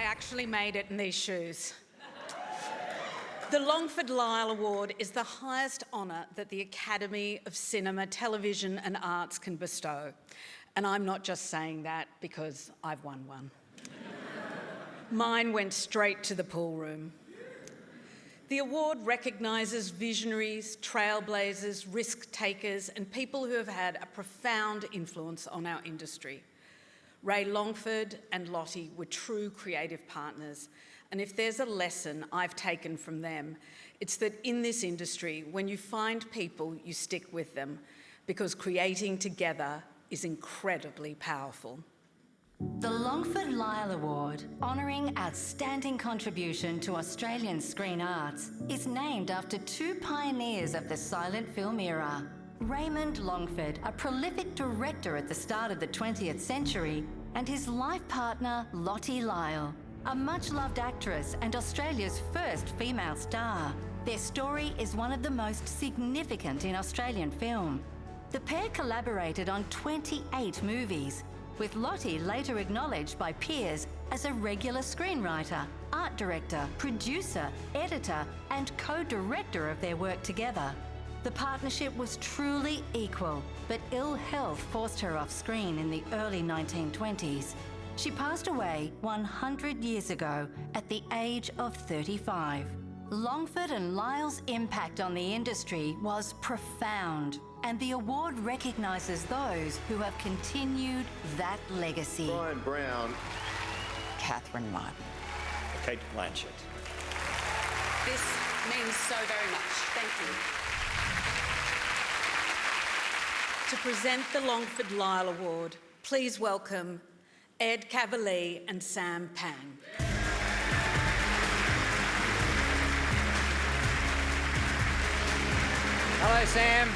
actually made it in these shoes. The Longford Lyell Award is the highest honour that the Academy of Cinema, Television and Arts can bestow. And I'm not just saying that because I've won one. Mine went straight to the pool room. The award recognises visionaries, trailblazers, risk-takers and people who have had a profound influence on our industry. Ray Longford and Lottie were true creative partners, and if there's a lesson I've taken from them, it's that in this industry, when you find people, you stick with them, because creating together is incredibly powerful. The Longford Lyell Award, honouring outstanding contribution to Australian screen arts, is named after two pioneers of the silent film era. Raymond Longford, a prolific director at the start of the 20th century, and his life partner, Lottie Lyell, a much-loved actress and Australia's first female star. Their story is one of the most significant in Australian film. The pair collaborated on 28 movies, with Lottie later acknowledged by peers as a regular screenwriter, art director, producer, editor, and co-director of their work together. The partnership was truly equal, but ill health forced her off screen in the early 1920s. She passed away 100 years ago at the age of 35. Longford and Lyell's impact on the industry was profound, and the award recognises those who have continued that legacy. Brian Brown. Catherine Martin. Kate Blanchett. This means so very much. Thank you. To present the Longford Lyell Award, please welcome Ed Kavalee and Sam Pang. Hello, Sam.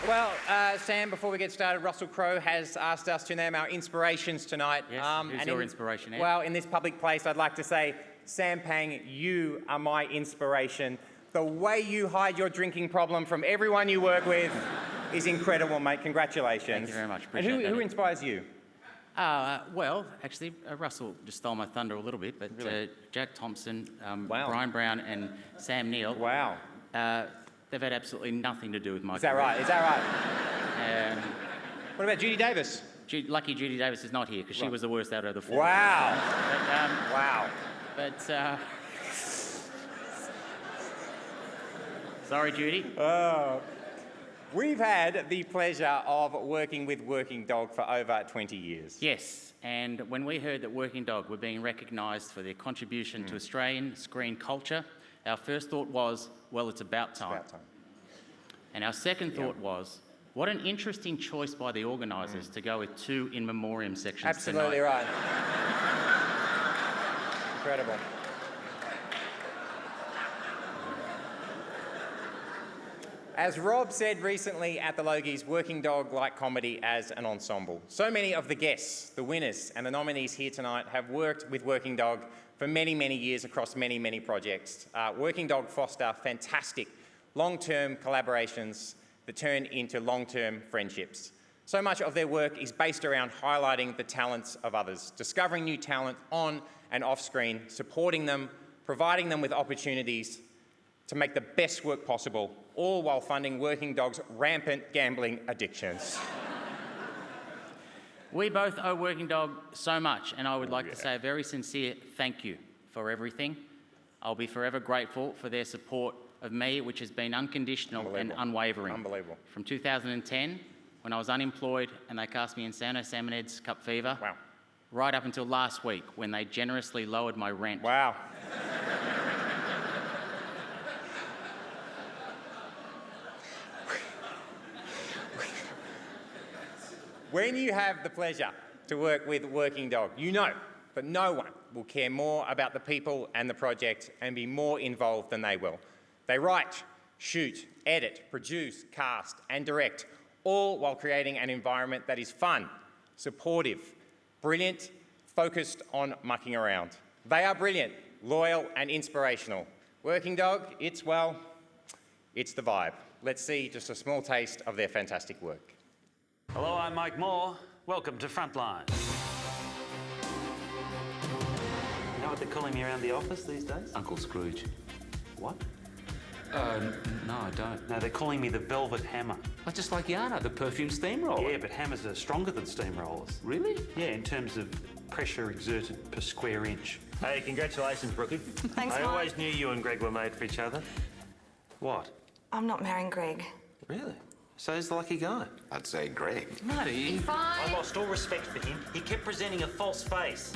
Well, Sam, before we get started, Russell Crowe has asked us to name our inspirations tonight. Yes, who's your inspiration, Ed? Well, in this public place, I'd like to say, Sam Pang, you are my inspiration. The way you hide your drinking problem from everyone you work with is incredible, mate. Congratulations. Thank you very much. Appreciate and that. who inspires you? Well, actually, Russell just stole my thunder a little bit, but Really? Jack Thompson, Wow. Brian Brown and Sam Neill, Wow. they've had absolutely nothing to do with my Is that career. right? Is that right? What about Judy Davis? Lucky Judy Davis is not here because she Right. was the worst out of the four. Wow. Wow. But sorry, Judy. We've had the pleasure of working with Working Dog for over 20 years. Yes, and when we heard that Working Dog were being recognised for their contribution to Australian screen culture, our first thought was, well, it's about time. About time. And our second thought was, what an interesting choice by the organisers to go with two in memoriam sections Absolutely tonight. right. Incredible. As Rob said recently at the Logies, Working Dog like comedy as an ensemble. So many of the guests, the winners and the nominees here tonight have worked with Working Dog for many, many years across many, many projects. Working Dog foster fantastic long-term collaborations that turn into long-term friendships. So much of their work is based around highlighting the talents of others, discovering new talent on and off screen, supporting them, providing them with opportunities to make the best work possible, all while funding Working Dog's rampant gambling addictions. We both owe Working Dog so much, and I would like to say a very sincere thank you for everything. I'll be forever grateful for their support of me, which has been unconditional and unwavering. Unbelievable. From 2010, when I was unemployed and they cast me in Santo Sam and Ed's Cup Fever, Wow. right up until last week when they generously lowered my rent. Wow. When you have the pleasure to work with Working Dog, you know that no one will care more about the people and the project and be more involved than they will. They write, shoot, edit, produce, cast and direct, all while creating an environment that is fun, supportive, brilliant, focused on mucking around. They are brilliant, loyal and inspirational. Working Dog, it's the vibe. Let's see just a small taste of their fantastic work. Hello, I'm Mike Moore. Welcome to Frontline. what they're calling me around the office these days? Uncle Scrooge. What? No, I don't. No, they're calling me the Velvet Hammer. Oh, just like Yana, the perfume steamroller. Yeah, but hammers are stronger than steamrollers. Really? Yeah, in terms of pressure exerted per square inch. Hey, congratulations, Brookie. Thanks, I Mike. always knew you and Greg were made for each other. What? I'm not marrying Greg. Really? So he's the lucky guy. I'd say Greg. Marty. I lost all respect for him. He kept presenting a false face.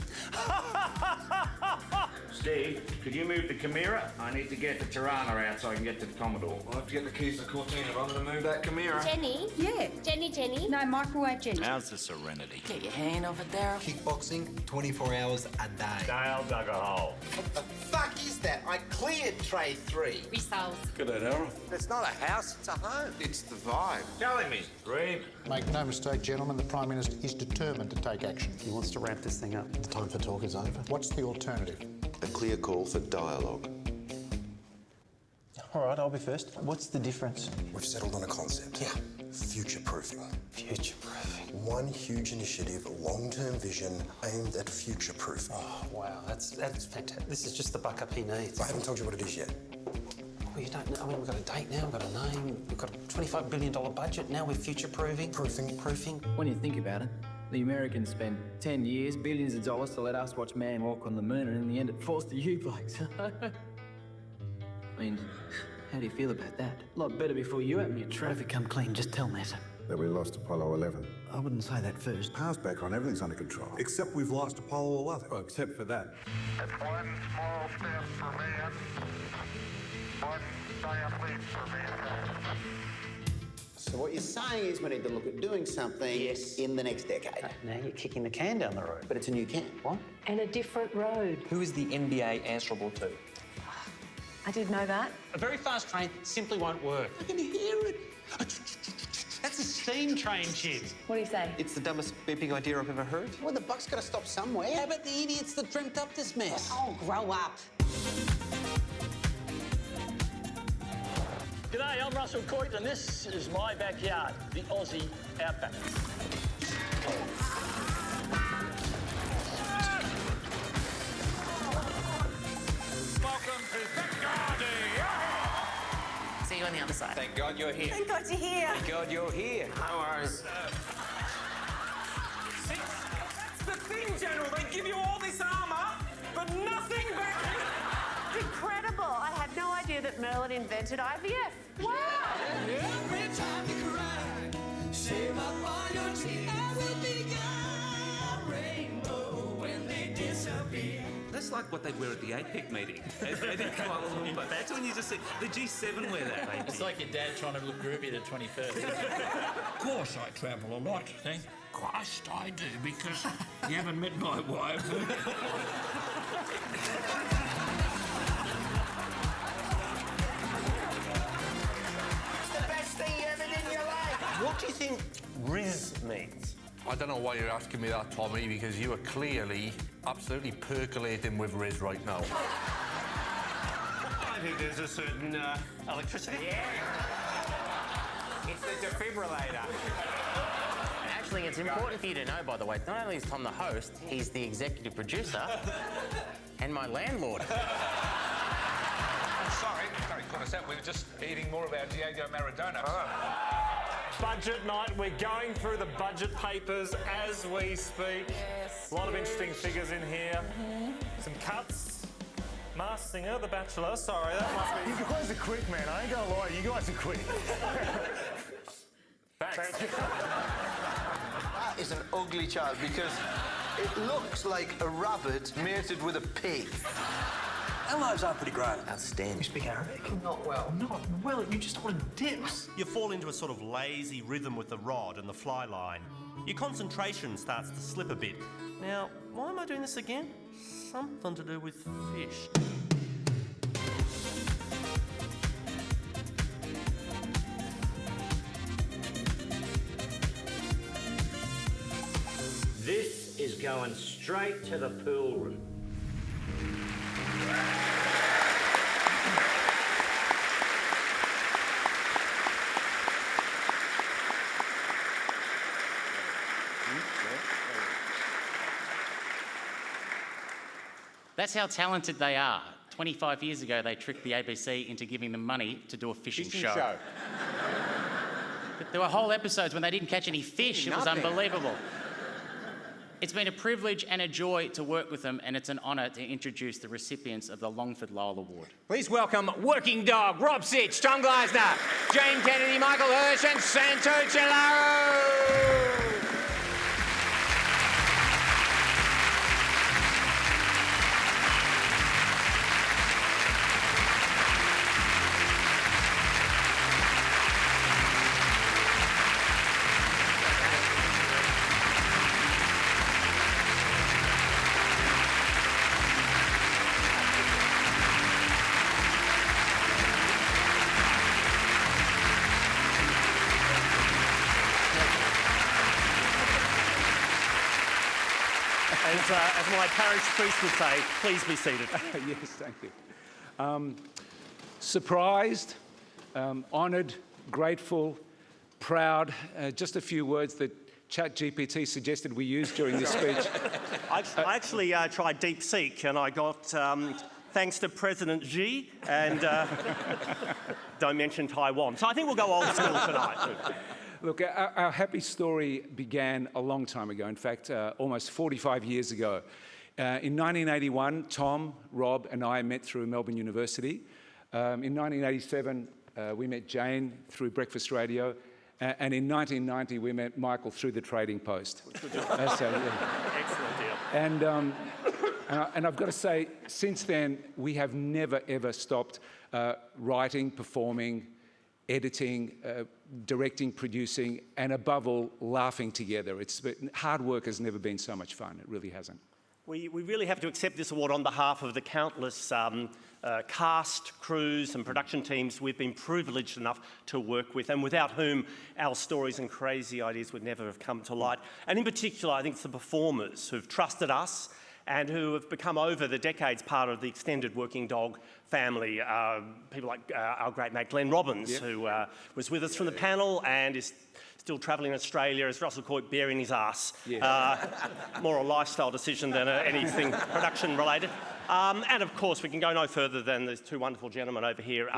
Steve, could you move the Chimera? I need to get the Tirana out so I can get to the Commodore. I'll have to get the keys to Cortina if I'm going to move that Chimera. Jenny? Yeah. Jenny? No, microwave Jenny. How's the Serenity? Get your hand over there. Kickboxing, 24 hours a day. Dale dug a hole. What the fuck is that? I cleared tray 3. Results. Good at Harold. It's not a house, it's a home. It's the vibe. Telling me, Reem. Make no mistake, gentlemen, the Prime Minister is determined to take action. He wants to wrap this thing up. The time for talk is over. What's the alternative? A clear call for dialogue. All right, I'll be first. What's the difference? We've settled on a concept. Yeah. Future-proofing. Future-proofing. One huge initiative, a long-term vision aimed at future-proofing. Oh, wow, that's fantastic. This is just the buck up he needs. I haven't told you what it is yet. Well, you don't know. I mean, we've got a date now, we've got a name, we've got a $25 billion budget. Now we're future-proofing. Proofing. When you think about it, the Americans spent 10 years, billions of dollars to let us watch man walk on the moon, and in the end it falls to you blokes. I mean, how do you feel about that? A lot better before you had me a traffic come clean. Just tell NASA. That we lost Apollo 11. I wouldn't say that first. Power's back on, everything's under control. Except we've lost Apollo 11. Well, except for that. It's one small step for man, one giant leap for mankind. So what you're saying is we need to look at doing something in the next decade. Now you're kicking the can down the road. But it's a new can. What? And a different road. Who is the NBA answerable to? I didn't know that. A very fast train simply won't work. I can hear it. That's a steam train, Jim. What do you say? It's the dumbest beeping idea I've ever heard. Well, the buck's got to stop somewhere. How about the idiots that dreamt up this mess? Oh, grow up. G'day, I'm Russell Coit, and this is my backyard, the Aussie Outback. Welcome to Backyardy. See you on the other side. Thank God you're here. Thank God you're here. Thank God you're here. No worries. That's the thing, General. They give you all this armour, but nothing back. Incredible. I had no idea that Merlin invented IVF. Wow. Every time you cry, save up all your tears. I will be a rainbow when they disappear. That's like what they wear at the APEC meeting. That's when you just see the G7 wear that. It's like your dad trying to look groovy at the 21st. Of course I travel a lot, thank Christ I do, because you haven't met my wife. It's the best thing you ever did in your life. What do you think Riz means? I don't know why you're asking me that, Tommy, because you are clearly absolutely percolating with Riz right now. I think there's a certain electricity. Yeah. It's the defibrillator. Actually, it's important for you to know, by the way, not only is Tom the host, he's the executive producer and my landlord. I'm sorry, caught us out. We were just eating more of our Diego Maradona. Budget night. We're going through the budget papers as we speak. Yes. A lot of interesting figures in here. Some cuts. Masked Singer, The Bachelor. Sorry, that must be... You guys are quick, man. I ain't gonna lie. You guys are quick. Thanks. That is an ugly child because it looks like a rabbit mated with a pig. Our lives are pretty great. Outstanding. You speak Arabic? Not well. Not well, you just want dips. You fall into a sort of lazy rhythm with the rod and the fly line. Your concentration starts to slip a bit. Now, why am I doing this again? Something to do with fish. This is going straight to the pool room. That's how talented they are. 25 years ago, they tricked the ABC into giving them money to do a fishing show. But there were whole episodes when they didn't catch any fish. It was unbelievable. It's been a privilege and a joy to work with them, and it's an honour to introduce the recipients of the Longford Lyell Award. Please welcome Working Dog, Rob Sitch, Tom Gleisner, Jane Kennedy, Michael Hirsh and Santo Cilauro. As my parish priest would say, please be seated. Yes, thank you. Surprised, honoured, grateful, proud. Just a few words that ChatGPT suggested we use during this speech. I actually tried DeepSeek and I got thanks to President Xi and don't mention Taiwan. So I think we'll go old school tonight. Look, our happy story began a long time ago. In fact, almost 45 years ago. In 1981, Tom, Rob and I met through Melbourne University. In 1987, we met Jane through Breakfast Radio. And in 1990, we met Michael through the Trading Post. Excellent deal. And I've got to say, since then, we have never, ever stopped writing, performing, editing, directing, producing, and above all, laughing together. Hard work has never been so much fun. It really hasn't. We really have to accept this award on behalf of the countless cast, crews and production teams we've been privileged enough to work with and without whom our stories and crazy ideas would never have come to light. And in particular, I think it's the performers who've trusted us and who have become over the decades part of the extended Working Dog family. People like our great mate Glenn Robbins, who was with us from the panel and is still travelling in Australia as Russell Coit bearing his ass. More a lifestyle decision than anything production related. And of course, we can go no further than these two wonderful gentlemen over here,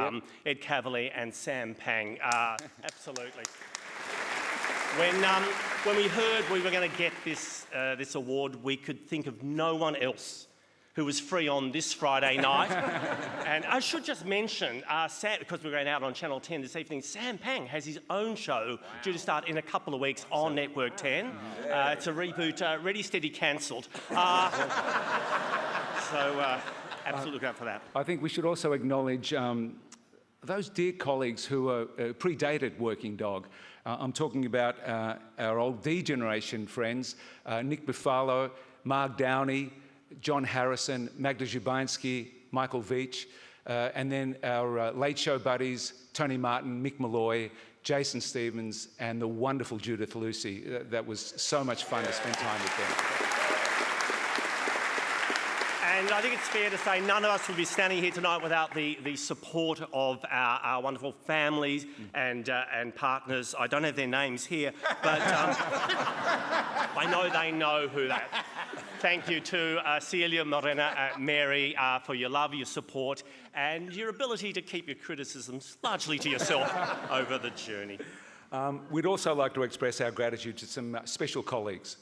Ed Kavalee and Sam Pang. Absolutely. When we heard we were going to get this award, we could think of no one else who was free on this Friday night. And I should just mention, because we're going out on Channel 10 this evening, Sam Pang has his own show due to start in a couple of weeks on Network 10. It's a reboot, Ready, Steady, cancelled. Absolutely look out for that. I think we should also acknowledge those dear colleagues who predated Working Dog. I'm talking about our old D generation friends, Nick Buffalo, Mark Downey, John Harrison, Magda Zubanski, Michael Veitch, and then our late show buddies, Tony Martin, Mick Malloy, Jason Stevens, and the wonderful Judith Lucy. That was so much fun to spend time with them. And I think it's fair to say none of us would be standing here tonight without the support of our wonderful families and partners. I don't have their names here, but I know they know who that. Thank you to Celia, Morena, Mary for your love, your support, and your ability to keep your criticisms largely to yourself over the journey. We'd also like to express our gratitude to some special colleagues,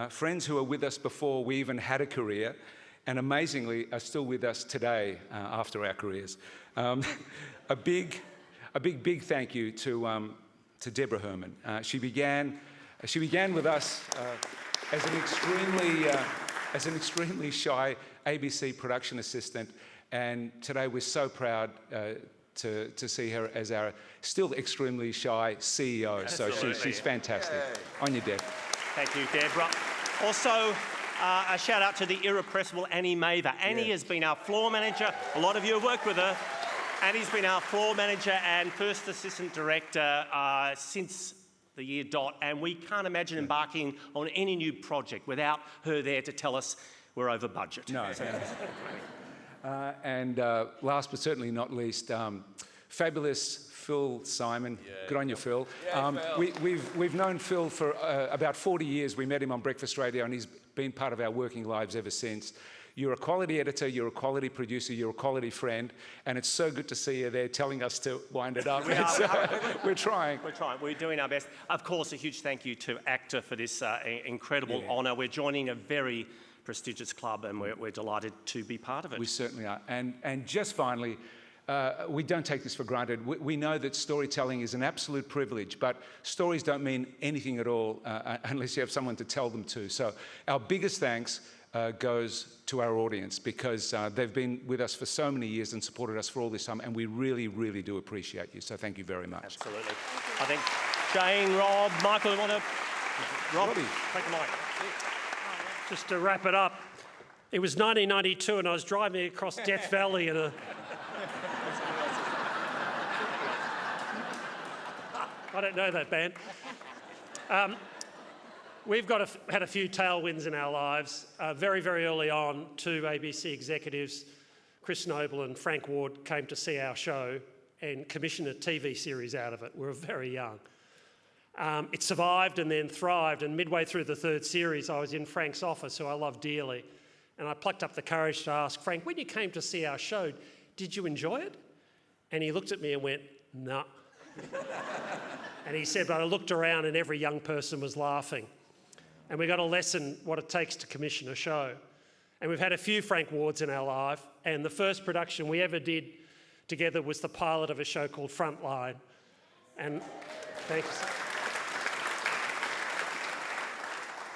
friends who were with us before we even had a career, and amazingly are still with us today after our careers. A big thank you to Deborah Herman. She began with us as an extremely shy ABC production assistant, and today we're so proud to see her as our still extremely shy CEO. Absolutely. So she's fantastic. Yay. On you, Deb. Thank you, Deborah. Also, a shout out to the irrepressible Annie Mather. Annie has been our floor manager. A lot of you have worked with her. Annie's been our floor manager and first assistant director since the year dot, and we can't imagine embarking on any new project without her there to tell us we're over budget. No. And last but certainly not least, fabulous Phil Simon. Yeah. Good on you, Phil. Yeah, Phil. We've known Phil for about 40 years. We met him on Breakfast Radio, and he's been part of our working lives ever since. You're a quality editor, you're a quality producer, you're a quality friend, and it's so good to see you there telling us to wind it up. We're trying. We're trying. We're doing our best. Of course, a huge thank you to AACTA for this incredible honour. We're joining a very prestigious club, and we're delighted to be part of it. We certainly are. And just finally, we don't take this for granted. We know that storytelling is an absolute privilege, but stories don't mean anything at all unless you have someone to tell them to. So our biggest thanks goes to our audience, because they've been with us for so many years and supported us for all this time, and we really, really do appreciate you. So thank you very much. Absolutely. I think Jane, Rob, Michael, you want to... Robbie, take the mic. Just to wrap it up, it was 1992 and I was driving across Death Valley in a... I don't know that band. We've had a few tailwinds in our lives. Very, very early on, two ABC executives, Chris Noble and Frank Ward, came to see our show and commissioned a TV series out of it. We were very young. It survived and then thrived, and midway through the third series, I was in Frank's office, who I love dearly, and I plucked up the courage to ask, Frank, when you came to see our show, did you enjoy it? And he looked at me and went, no. And he said, but I looked around and every young person was laughing. And we got a lesson what it takes to commission a show. And we've had a few Frank Wards in our life, and the first production we ever did together was the pilot of a show called Frontline. And thanks.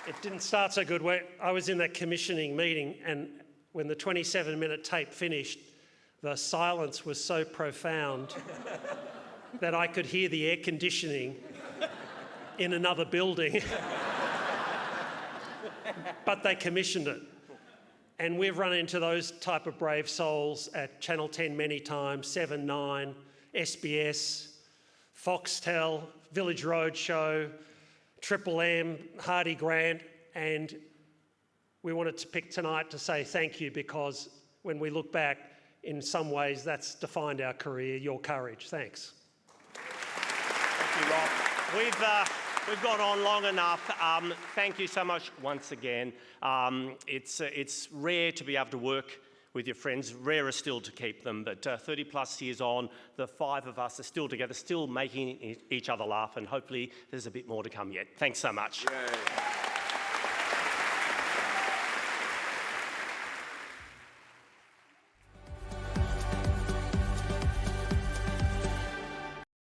It didn't start so good. I was in that commissioning meeting, and when the 27-minute tape finished, the silence was so profound that I could hear the air conditioning in another building. But they commissioned it. And we've run into those type of brave souls at Channel 10 many times, 7, 9, SBS, Foxtel, Village Roadshow, Triple M, Hardy Grant, and we wanted to pick tonight to say thank you, because when we look back, in some ways that's defined our career, your courage. Thanks. Thank you, Rob. We've gone on long enough. Thank you so much once again. It's rare to be able to work with your friends, rarer still to keep them, but 30 plus years on, the five of us are still together, still making each other laugh, and hopefully there's a bit more to come yet. Thanks so much. Yay.